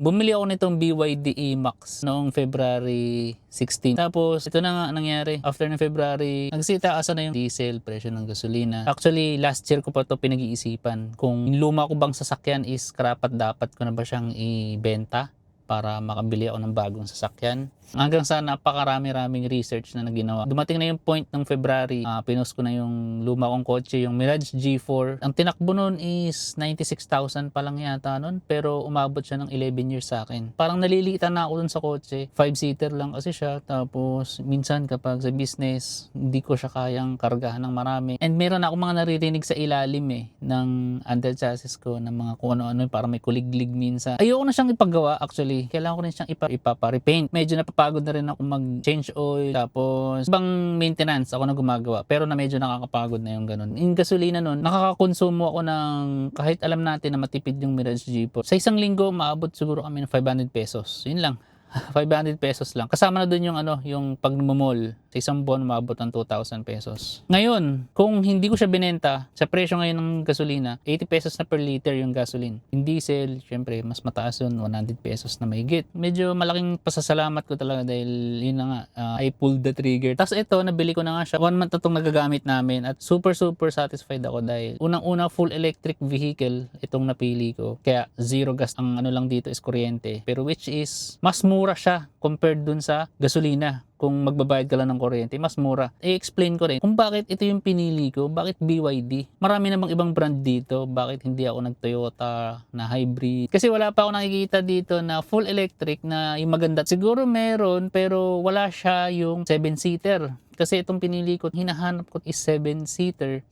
Bumili ako nitong BYD E-MAX noong February 16. Tapos ito na nga nangyari. After ng February, nagsitaasa na yung diesel, presyo ng gasolina. Actually, last year ko pa ito pinag-iisipan. Kung yung luma ko bang sasakyan is karapat dapat ko na ba siyang ibenta para makabili ako ng bagong sasakyan. Hanggang sa napakarami-raming research na naginawa. Dumating na yung point ng February, pinost ko na yung luma kong kotse, yung Mirage G4. Ang tinakbo nun is 96,000 pa lang yata nun, pero umabot siya ng 11 years sa akin. Parang naliliitan na ako dun sa kotse. 5-seater lang kasi siya, tapos minsan kapag sa business, hindi ko siya kayang kargahan ng marami. And meron ako mga naririnig sa ilalim ng under chassis ko, ng mga kung ano-ano, para may kuliglig minsan. Ayoko na siyang ipagawa actually. Kailangan ko rin siyang ipapa-repaint. Medyo napapagod na rin ako mag-change oil, tapos ibang maintenance ako na gumagawa, pero na medyo nakakapagod na yung ganun. Yung gasolina nun, nakakakonsumo ako ng, kahit alam natin na matipid yung Mirage G4, sa isang linggo maabot siguro kami ng 500 pesos, yun lang. 500 pesos lang. Kasama na dun yung yung pagmamall. Sa isang buwan, maabot ng 2,000 pesos. Ngayon, kung hindi ko siya binenta, sa presyo ngayon ng gasolina, 80 pesos na per liter yung gasoline. Yung diesel, syempre, mas mataas yun, 100 pesos na mahigit. Medyo malaking pasasalamat ko talaga dahil yun na nga, I pulled the trigger. Tapos ito, nabili ko na nga siya. 1 month na itong nagagamit namin at super satisfied ako dahil unang-una full electric vehicle itong napili ko. Kaya zero gas. Ang ano lang dito is kuryente. Pero which is, mas mura siya compared dun sa gasolina. Kung magbabayad ka lang ng kuryente, mas mura. I-explain ko rin kung bakit ito yung pinili ko, bakit BYD. Marami namang ibang brand dito, bakit hindi ako nag-Toyota na hybrid. Kasi wala pa ako nakikita dito na full electric na yung maganda. Siguro meron, pero wala siya yung 7-seater. Kasi itong pinili ko, hinahanap ko is 7-seater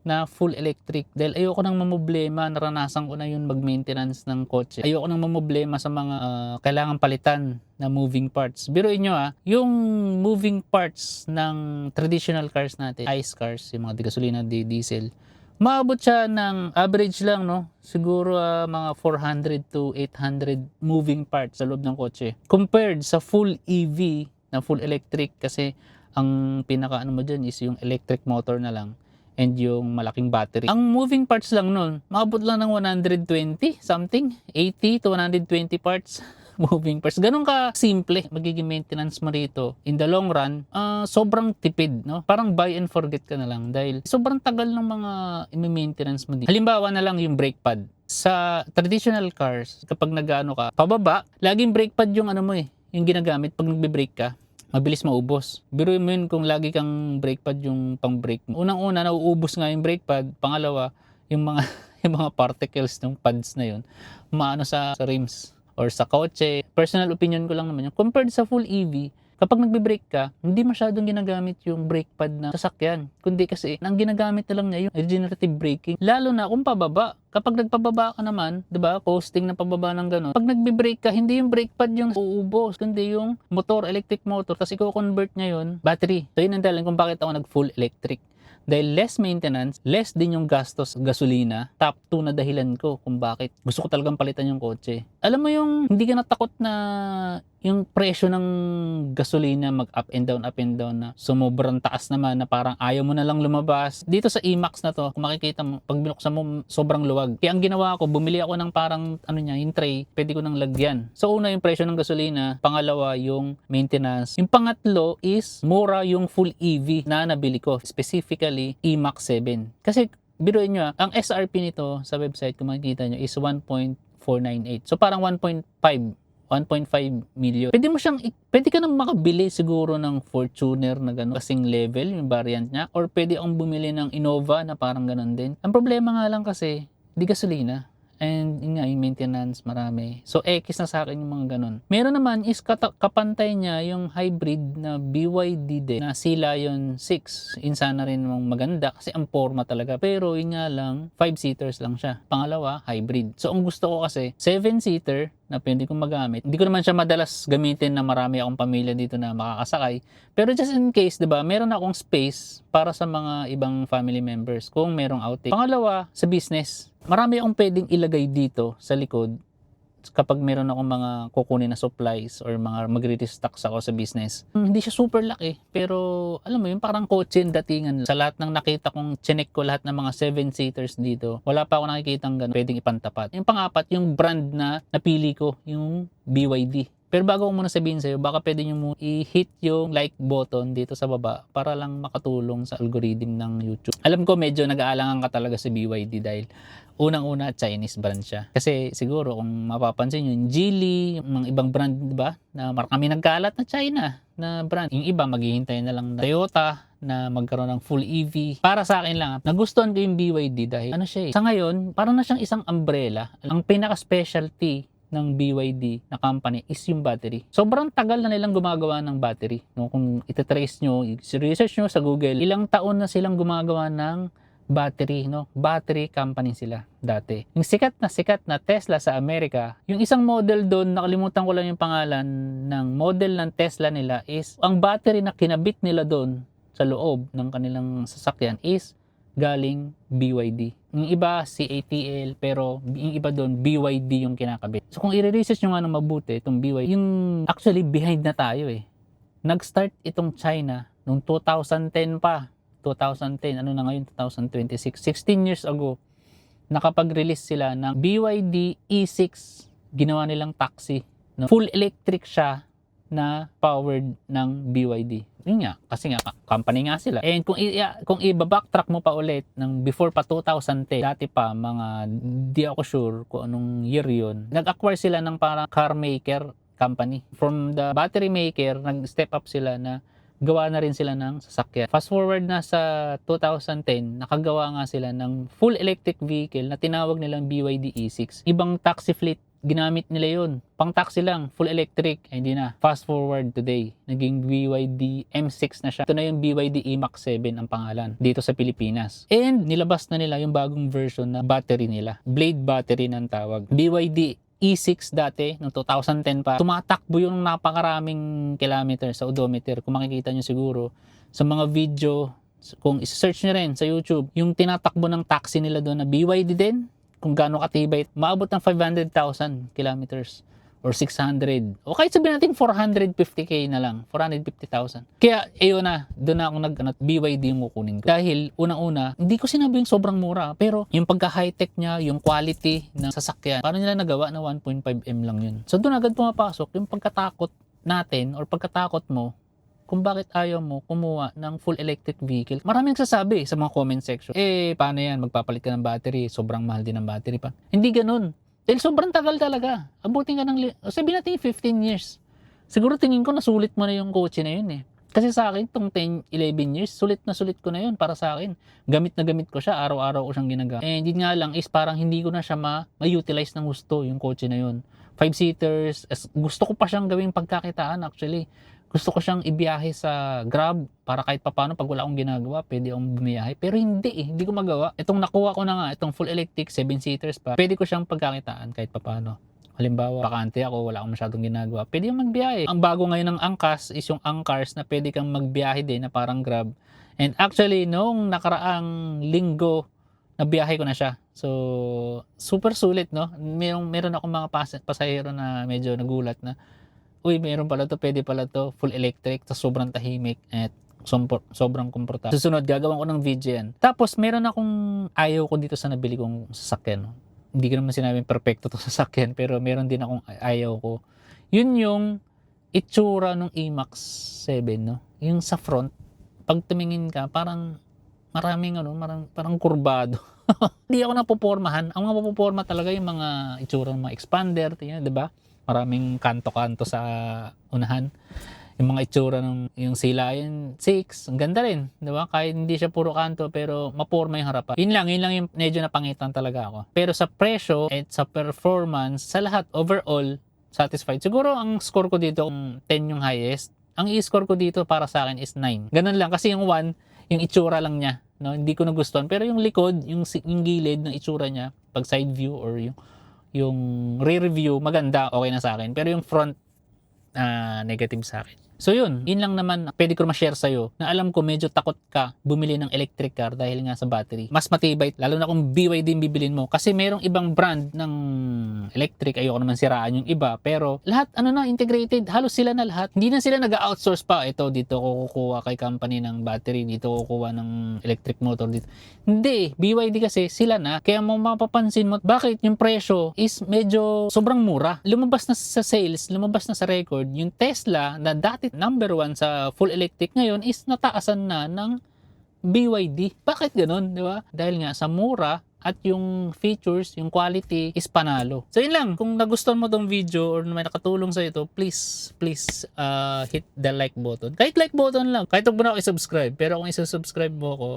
na full electric dahil ayoko nang mamblema, naranasan ko na yun mag-maintenance ng kotse. Ayoko nang mamblema sa mga kailangan palitan na moving parts. Biruin nyo yung moving parts ng traditional cars natin, ICE cars, yung mga gasolina, diesel, maabot siya ng average lang, no? Siguro mga 400 to 800 moving parts sa loob ng kotse. Compared sa full EV na full electric, kasi ang pinaka mo dyan is yung electric motor na lang and yung malaking battery. Ang moving parts lang nun, maabot lang ng 120 something, 80 to 120 parts. Moving parts. Ganun ka simple magiging maintenance mo rito. In the long run, sobrang tipid, no? Parang buy and forget ka na lang dahil sobrang tagal ng mga i-maintenance mo dito. Halimbawa na lang yung brake pad. Sa traditional cars, kapag nag-ano ka, pababa, laging brake pad yung yung ginagamit pag nagbe-brake ka. Mabilis maubos. Biruin mo yun kung lagi kang brake pad yung pang-brake mo. Unang-una, nauubos nga yung brake pad. Pangalawa, yung mga yung mga particles ng pads na yun, maano sa rims or sa kotse. Personal opinion ko lang naman yun. Compared sa full EV, kapag nagbe-brake ka, hindi masyadong ginagamit yung brake pad na sasakyan. Kundi kasi, ang ginagamit na lang niya yung regenerative braking. Lalo na kung pababa. Kapag nagpababa ka naman, 'di ba? Coasting na pababa ng ganun. Pag nagbe-brake ka, hindi yung brake pad yung uubos, kundi yung motor, electric motor. Tapos i-convert niya yun, battery. So yun ang dahilan kung bakit ako nag-full electric. Dahil less maintenance, less din yung gastos gasolina. Top 2 na dahilan ko kung bakit gusto ko talagang palitan yung kotse. Alam mo yung hindi ka natakot na yung presyo ng gasolina mag-up and down na sumubrang taas naman na parang ayaw mo na lang lumabas. Dito sa E-MAX na to, kung makikita mo, pag binuksan mo, sobrang luwag. Kaya ang ginawa ko, bumili ako ng parang yung tray, pwede ko nang lagyan. So una yung presyo ng gasolina, pangalawa yung maintenance. Yung pangatlo is mura yung full EV na nabili ko, specifically E-MAX 7. Kasi biruin nyo ang SRP nito sa website, kung makikita nyo, is 1.498. So parang 1.5 million. Pwede ka nang makabili siguro ng Fortuner na gano'n kasing level, yung variant niya, or pwede akong bumili ng Innova na parang gano'n din. Ang problema nga lang kasi, di gasolina. And yun nga, yung maintenance, marami. So, X na sa akin yung mga ganun. Meron naman is kapantay niya yung hybrid na BYD din na Sea Lion 6. Insana rin mong maganda kasi ang forma talaga. Pero yun nga lang, 5-seaters lang siya. Pangalawa, hybrid. So, ang gusto ko kasi, 7-seater na pwede kong magamit. Hindi ko naman siya madalas gamitin na marami akong pamilya dito na makakasakay. Pero just in case, 'di ba, meron akong space para sa mga ibang family members kung merong outing. Pangalawa, sa business. Marami akong pwedeng ilagay dito sa likod kapag meron akong mga kukunin na supplies or mga magre-restock ako sa business. Hindi siya super laki, pero alam mo yun, parang kotse yung datingan. Sa lahat ng nakita kong chinek ko lahat ng mga 7-seaters dito, wala pa ako nakikitang ganun pwedeng ipantapat. Yung pang-apat, yung brand na napili ko, yung BYD. Pero bago ko muna sabihin sa'yo, baka pwede nyo mo i-hit yung like button dito sa baba para lang makatulong sa algorithm ng YouTube. Alam ko medyo nag-aalangan ka talaga sa BYD dahil unang-una Chinese brand siya. Kasi siguro kung mapapansin nyo, yung Geely, yung mga ibang brand, di ba? Na kami nagkalat na China na brand. Yung iba maghihintay na lang na Toyota na magkaroon ng full EV. Para sa akin lang, nagustuhan ko yung BYD dahil ano siya sa ngayon, parang na siyang isang umbrella. Ang pinaka-specialty ng BYD na company is yung battery. Sobrang tagal na nilang gumagawa ng battery. No? Kung itatrace nyo, research nyo sa Google, ilang taon na silang gumagawa ng battery. No? Battery company sila dati. Yung sikat na Tesla sa Amerika, yung isang model doon, nakalimutan ko lang yung pangalan ng model ng Tesla nila is, ang battery na kinabit nila doon sa loob ng kanilang sasakyan is galing BYD. Yung iba CATL, pero yung iba doon BYD yung kinakabit. So kung i-research nyo nga ng mabuti itong BYD, yung actually behind na tayo eh. Nag-start itong China noong 2010 pa. 2010, ano na ngayon, 2026. 16 years ago, nakapag-release sila ng BYD E6. Ginawa nilang taxi. No? Full electric siya na powered ng BYD. Yun nga, kasi nga company nga sila. And kung i-backtrack mo pa ulit ng before pa 2010, dati pa mga di ako sure kung anong year yun, nag-acquire sila ng parang car maker company. From the battery maker, nag-step up sila na gawa na rin sila ng sasakyan. Fast forward na sa 2010, nakagawa nga sila ng full electric vehicle na tinawag nilang BYD E6. Ibang taxi fleet ginamit nila yun. Pang taxi lang, full electric, hindi na. Fast forward today, naging BYD M6 na siya. Ito na yung BYD E-MAX 7 ang pangalan dito sa Pilipinas. And nilabas na nila yung bagong version na battery nila. Blade battery ng tawag. BYD E6 dati, noong 2010 pa, tumatakbo yung napakaraming kilometer sa odometer. Kung makikita nyo siguro, sa mga video, kung isa-search nyo rin sa YouTube, yung tinatakbo ng taxi nila doon na BYD din, kung gaano katibay, maabot ng 500,000 kilometers or 600. O kahit sabihin natin 450k na lang, 450,000. Kaya ayun na, doon na ako BYD yung kukunin ko. Dahil unang-una, hindi ko sinabi yung sobrang mura, pero yung pagka-high-tech niya, yung quality ng sasakyan, paano nila nagawa na 1.5M lang yun. So doon agad pumapasok yung pagkatakot natin or pagkatakot mo kung bakit ayaw mo kumuha ng full electric vehicle. Maraming nagsasabi sa mga comment section, paano yan, magpapalit ka ng battery, sobrang mahal din ng battery pa. Hindi ganun. Dahil sobrang tagal talaga. Abutin ka ng, sabihin natin 15 years. Siguro tingin ko nasulit mo na yung kotse na yun eh. Kasi sa akin, itong 10, 11 years, sulit ko na yun para sa akin. Gamit na gamit ko siya, araw-araw ko siyang ginagamit. And yun nga lang is parang hindi ko na siya ma-utilize ng gusto yung kotse na yun. 5-seaters, gusto ko pa siyang gawing pagkakitaan actually. Gusto ko siyang ibiyahe sa Grab para kahit papano pag wala akong ginagawa, pwede akong bumiyahe. Pero hindi ko magawa. Itong nakuha ko na nga, itong full electric, 7-seaters pa, pwede ko siyang pagkakitaan kahit papano. Halimbawa, bakante ako, wala akong masyadong ginagawa, pwede yung magbiyahe. Ang bago ngayon ng Angkas is yung Angkars na pwede kang magbiyahe din na parang Grab. And actually, noong nakaraang linggo, nabiyahe ko na siya. So, super sulit, no? Meron akong mga pasahero na medyo nagulat na, uy, meron pala to, pwede pala to, full electric, tas sobrang tahimik at sobrang komportable. Susunod, gagawin ko ng video yan. Tapos, meron akong ayaw ko dito sa nabili kong sasakyan. No? Hindi ko naman sinabing perfecto to sasakyan, pero meron din akong ayaw ko. Yun yung itsura ng E-MAX 7, no? Yung sa front, pag tumingin ka, parang maraming parang kurbado. Hindi ako napopormahan. Ang mga poporma talaga yung mga itsura ng mga expander, di ba? Maraming kanto-kanto sa unahan. Yung mga itsura ng yung Silayan 6, ang ganda rin, di ba? Kahit hindi siya puro kanto, pero maporma yung harapan. Yun lang yung medyo napangitan talaga ako. Pero sa presyo at sa performance, sa lahat, overall, satisfied. Siguro ang score ko dito, kung 10 yung highest, ang i-score ko dito para sa akin is 9. Ganun lang, kasi yung 1, yung itsura lang niya, no? Hindi ko nagustuhan. Pero yung likod, yung gilid ng itsura niya, pag side view or yung rear view, maganda, okay na sa akin. Pero yung front, negative sa akin. So yun lang naman pwede ko ma-share sa'yo na alam ko medyo takot ka bumili ng electric car dahil nga sa battery. Mas matibay, lalo na kung BYD yung bibilin mo. Kasi merong ibang brand ng electric, ayoko naman siraan yung iba, pero lahat integrated, halos sila na lahat. Hindi na sila nag-outsource pa. Ito, dito ko kukuha kay company ng battery, dito ko kukuha ng electric motor dito. Hindi, BYD kasi sila na. Kaya mo mapapansin mo, bakit yung presyo is medyo sobrang mura. Lumabas na sa sales, lumabas na sa record, yung Tesla na dati number 1 sa full electric ngayon is nataasan na ng BYD. Bakit ganun, di ba? Dahil nga sa mura at yung features, yung quality is panalo. So yun lang, kung nagustuhan mo tong video or may nakatulong sa ito, please hit the like button. Kahit like button lang, kahit huwag mo na ako i-subscribe, pero kung i-subscribe mo ako,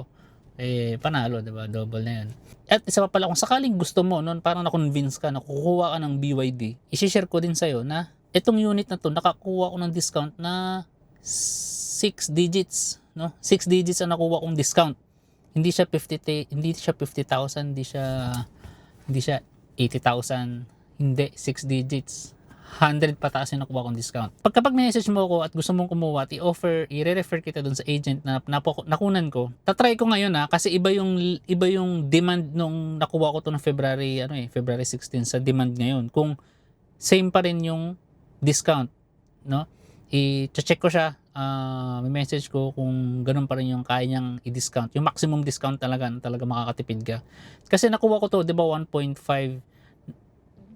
panalo, di ba? Double na yan. At isa pa pala, kung sakaling gusto mo, parang na-convince ka na kukuha ka ng BYD, i-share ko din sa'yo na itong unit na to, nakakuha ko ng discount na 6 digits, no? 6 digits ang nakuha kong discount. Hindi siya 50,000, hindi siya 80,000, hindi, 6 digits. 100 pataas yung nakuha kong discount. Kapag message mo ako at gusto mong kumuha, i-refer kita dun sa agent na nakunan ko. Tatry ko ngayon kasi iba yung demand nung nakuha ko to ng February 16 sa demand ngayon. Kung same pa rin yung discount, no? I-check ko siya, may message ko kung ganun pa rin yung kaya niyang i-discount. Yung maximum discount talaga makakatipid ka. Kasi nakuha ko to, 'di ba, 1.5.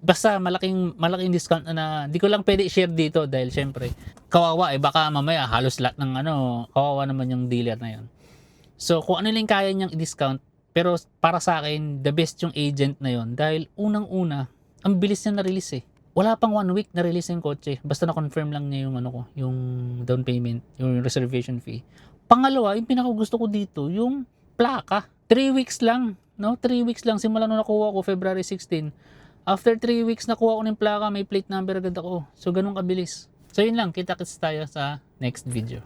Basta malaking discount na di ko lang pwede i-share dito dahil syempre kawawa baka mamaya halos lahat ng kawawa naman yung dealer na yun. So kung ano lang kaya niyang i-discount, pero para sa akin the best yung agent na yun dahil unang-una ang bilis niya na-release Wala pang 1 week na-release yung kotse. Basta na-confirm lang niya yung yung down payment, yung reservation fee. Pangalawa, yung pinakagusto ko dito, yung plaka. 3 weeks lang, no? 3 weeks lang simula nung nakuha ko February 16. After 3 weeks nakuha ko ng plaka, may plate number agad ako. So ganun kabilis. So yun lang, kita-kits tayo sa next video.